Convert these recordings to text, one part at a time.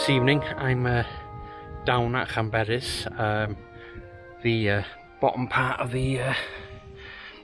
this evening I'm down at Llanberis, the bottom part of the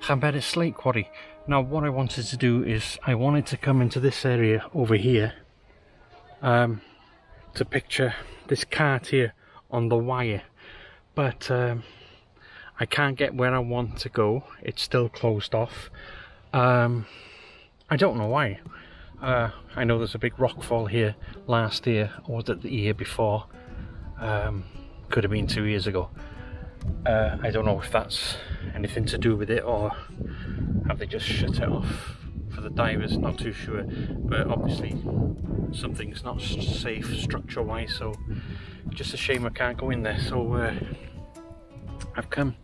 Llanberis slate quarry. Now what I wanted to do is I wanted to come into this area over here to picture this cart here on the wire, but I can't get where I want to go. It's still closed off. I don't know why. I know there's a big rockfall here last year, or was it the year before? Could have been 2 years ago. I don't know if that's anything to do with it, or have they just shut it off for the divers, not too sure. But obviously something's not safe structure wise, so just a shame I can't go in there. So I've come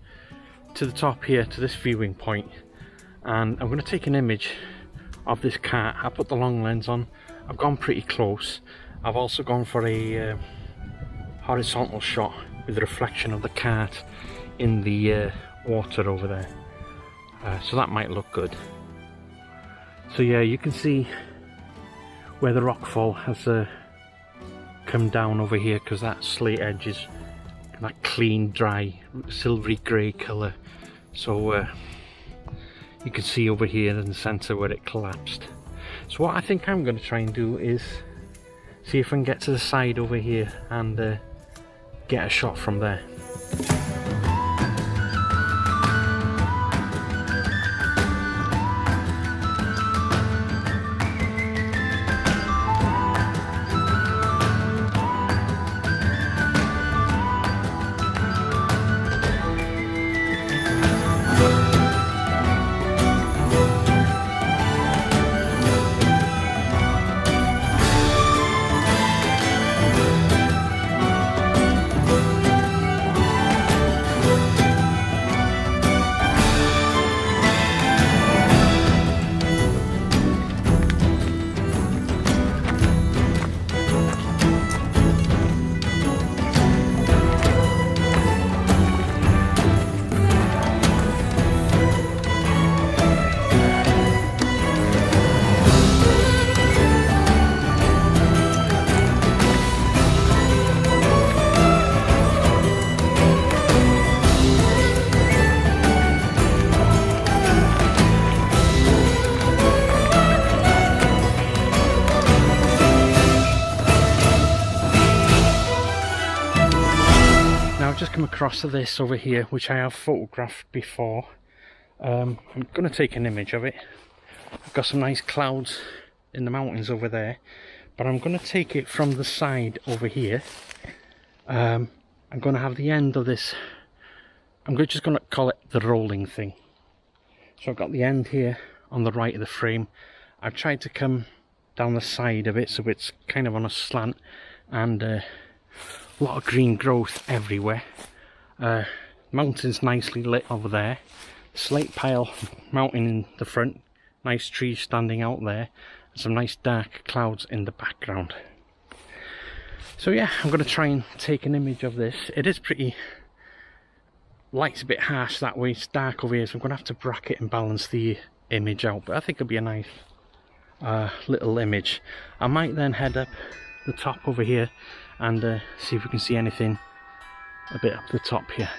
to the top here to this viewing point, and I'm going to take an image of this cart. I put the long lens on. I've gone pretty close. I've also gone for a horizontal shot with the reflection of the cart in the water over there, so that might look good. So yeah, you can see where the rockfall has come down over here, because that slate edge is that clean, dry, silvery grey colour. So you can see over here in the centre where it collapsed. So what I think I'm going to try and do is see if I can get to the side over here and get a shot from there. I've just come across this over here, which I have photographed before. I'm going to take an image of it. I've got some nice clouds in the mountains over there, but I'm going to take it from the side over here. I'm going to have the end of this, just going to call it the rolling thing. So I've got the end here on the right of the frame. I've tried to come down the side of it so it's kind of on a slant, and a lot of green growth everywhere. Mountains nicely lit over there. Slate pile mountain in the front. Nice trees standing out there. And some nice dark clouds in the background. So yeah, I'm going to try and take an image of this. It is pretty... light's a bit harsh that way. It's dark over here, so I'm going to have to bracket and balance the image out. But I think it'll be a nice little image. I might then head up the top over here and see if we can see anything a bit up the top here.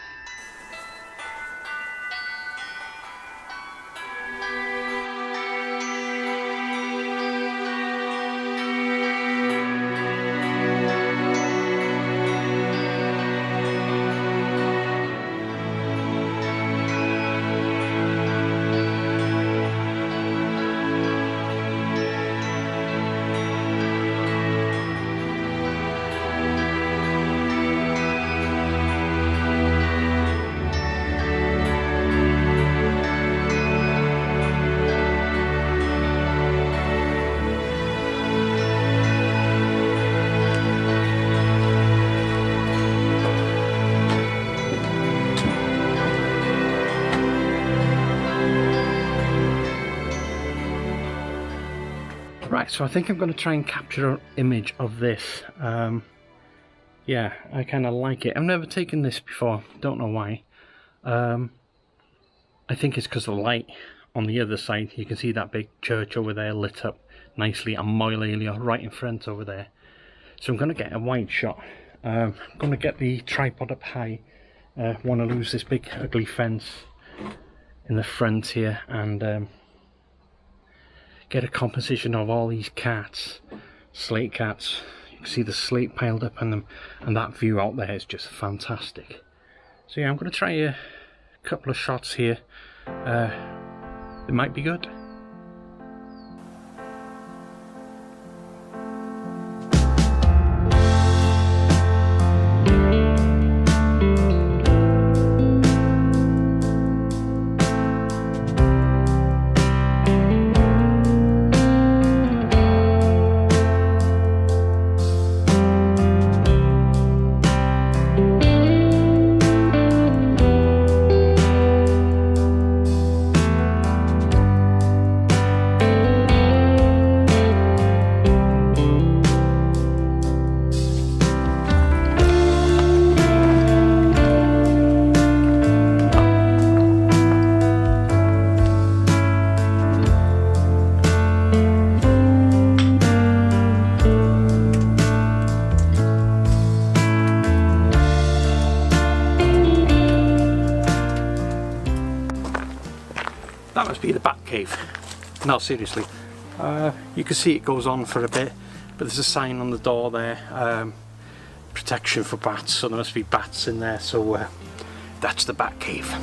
Right, so I think I'm going to try and capture an image of this. Yeah, I kind of like it. I've never taken this before, don't know why. I think it's because of the light on the other side. You can see that big church over there lit up nicely, and Moel Eilion right in front over there. So I'm going to get a wide shot. I'm going to get the tripod up high. Want to lose this big ugly fence in the front here, and get a composition of all these cats, slate cats. You can see the slate piled up on them, and that view out there is just fantastic. So yeah, I'm going to try a couple of shots here. It might be good. That must be the bat cave. No, seriously. You can see it goes on for a bit, but there's a sign on the door there, protection for bats, so there must be bats in there, so that's the bat cave.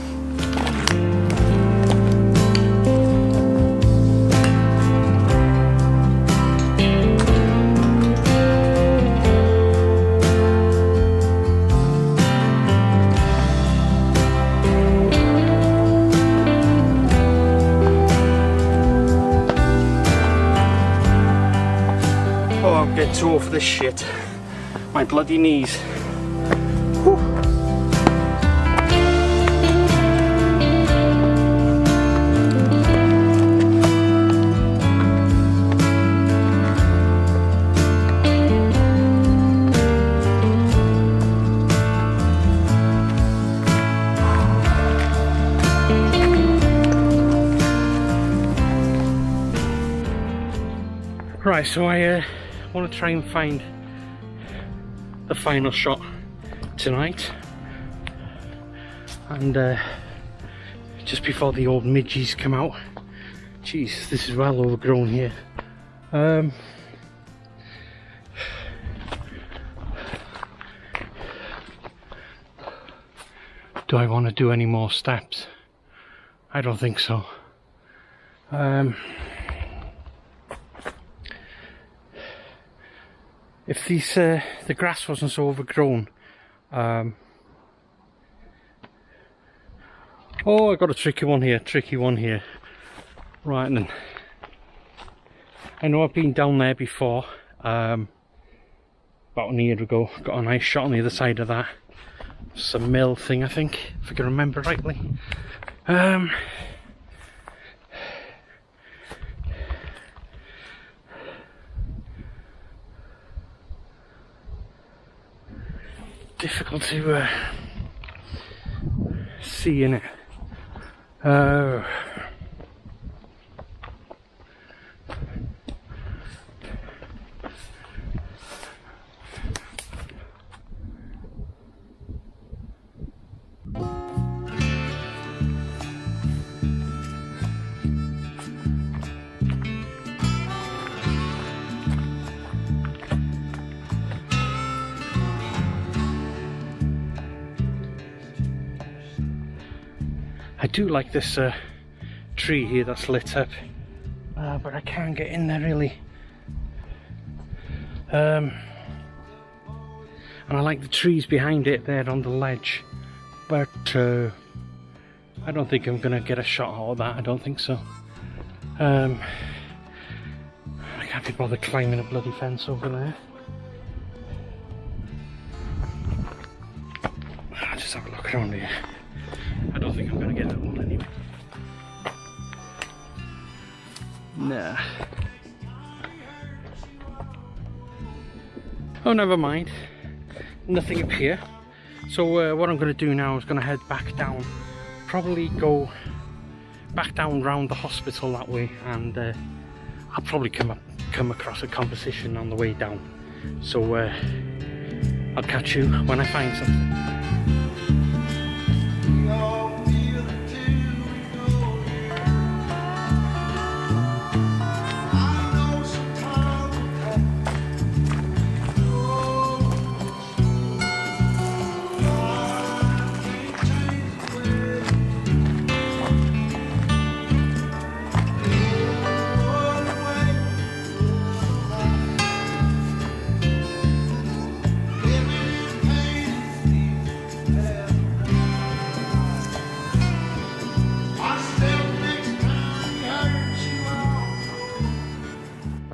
I'm getting too old for this shit. My bloody knees. Whew. Right, so I want to try and find the final shot tonight, and just before the old midges come out. Jeez, this is well overgrown here. Do I want to do any more steps? I don't think so. If these the grass wasn't so overgrown, oh, I got a tricky one here. Right, and then I know I've been down there before, about a year ago. Got a nice shot on the other side of that. Some mill thing, I think, if I can remember rightly. Difficult to see in it. I do like this tree here that's lit up, but I can't get in there really. And I like the trees behind it there on the ledge, but I don't think I'm gonna get a shot out of that. I don't think so. I can't be bothered climbing a bloody fence over there. I'll just have a look around here. I don't think I'm going to get that one anyway. Nah. Oh, never mind. Nothing up here. So what I'm going to do now is going to head back down. Probably go back down round the hospital that way, and I'll probably come across a composition on the way down. So I'll catch you when I find something.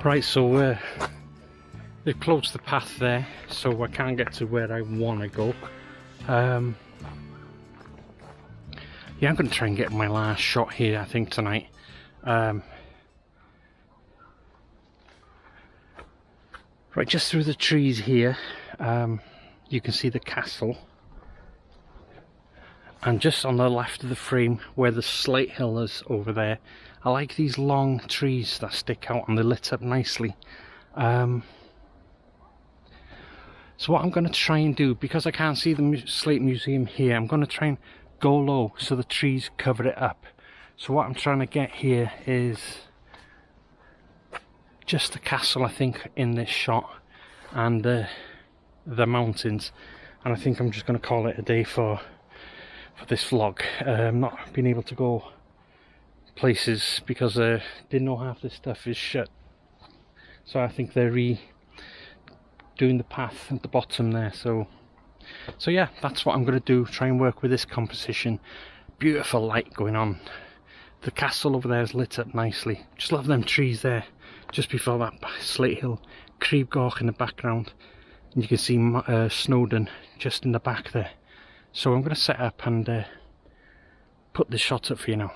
Right, so they've closed the path there, so I can't get to where I want to go. Yeah, I'm going to try and get my last shot here, I think, tonight. Right, just through the trees here, you can see the castle. And just on the left of the frame, where the slate hill is over there, I like these long trees that stick out and they're lit up nicely. So what I'm going to try and do, because I can't see the Slate Museum here, I'm going to try and go low so the trees cover it up. So what I'm trying to get here is just the castle, I think, in this shot, and the mountains. And I think I'm just going to call it a day for this vlog. Not being able to go places because didn't know half this stuff is shut, so I think they're doing the path at the bottom there. So yeah, that's what I'm going to do, try and work with this composition. Beautiful light going on, the castle over there is lit up nicely. Just love them trees there just before that Slate Hill, Crib Goch in the background, and you can see Snowdon just in the back there. So I'm going to set up and put this shot up for you now.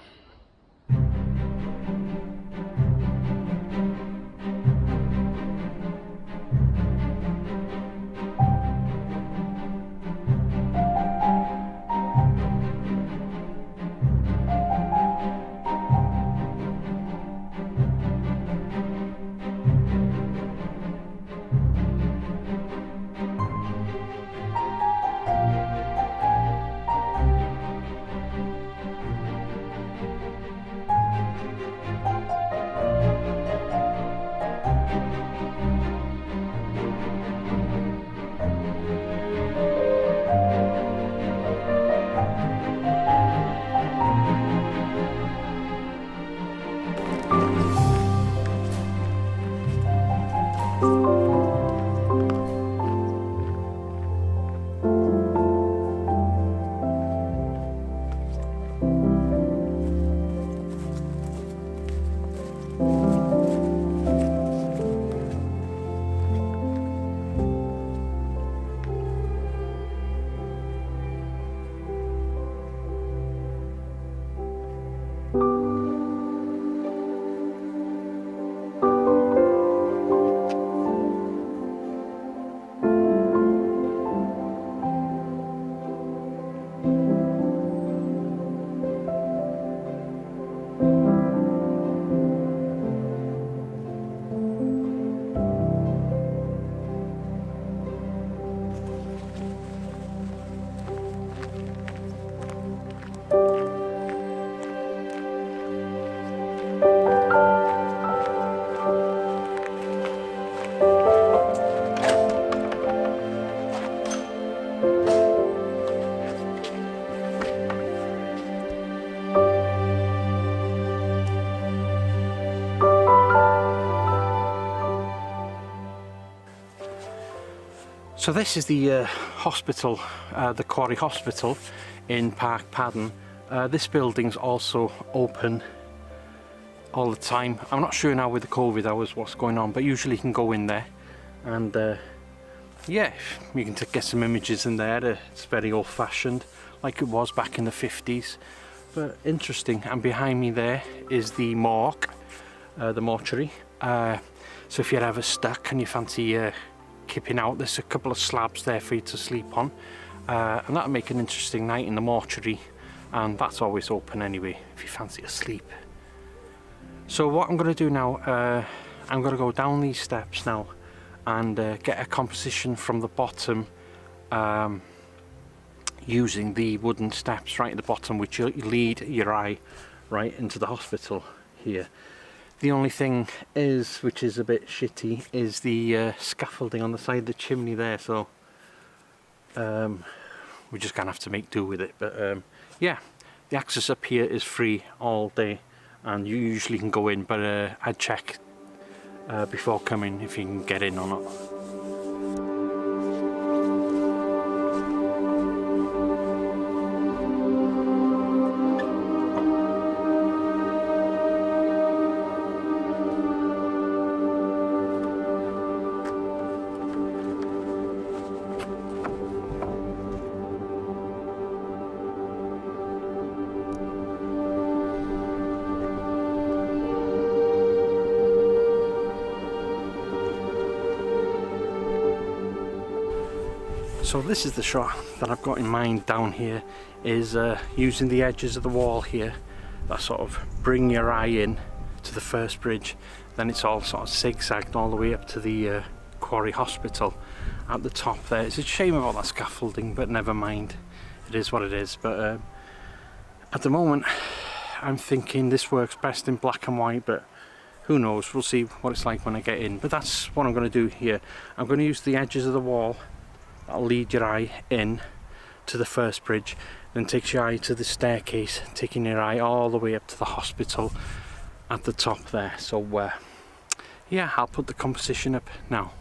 So this is the hospital, the Quarry Hospital in Park Paddon. This building's also open all the time. I'm not sure now with the COVID hours what's going on, but usually you can go in there and yeah, you can get some images in there. It's very old-fashioned, like it was back in the 50s, but interesting. And behind me there is the morgue, the mortuary. So if you're ever stuck and you fancy kipping out, there's a couple of slabs there for you to sleep on, and that'll make an interesting night in the mortuary, and that's always open anyway if you fancy a sleep. So what I'm going to do now, I'm going to go down these steps now and get a composition from the bottom using the wooden steps right at the bottom, which lead your eye right into the hospital here. The only thing is, which is a bit shitty, is the scaffolding on the side of the chimney there, so we're just gonna have to make do with it. But yeah, the access up here is free all day, and you usually can go in, but I'd check before coming if you can get in or not. So this is the shot that I've got in mind down here, is using the edges of the wall here that sort of bring your eye in to the first bridge. Then it's all sort of zigzagged all the way up to the Quarry Hospital at the top there. It's a shame about that scaffolding, but never mind, it is what it is. But at the moment I'm thinking this works best in black and white, but who knows, we'll see what it's like when I get in. But that's what I'm going to do here. I'm going to use the edges of the wall that'll lead your eye in to the first bridge, then takes your eye to the staircase, taking your eye all the way up to the hospital at the top there. So yeah, I'll put the composition up now.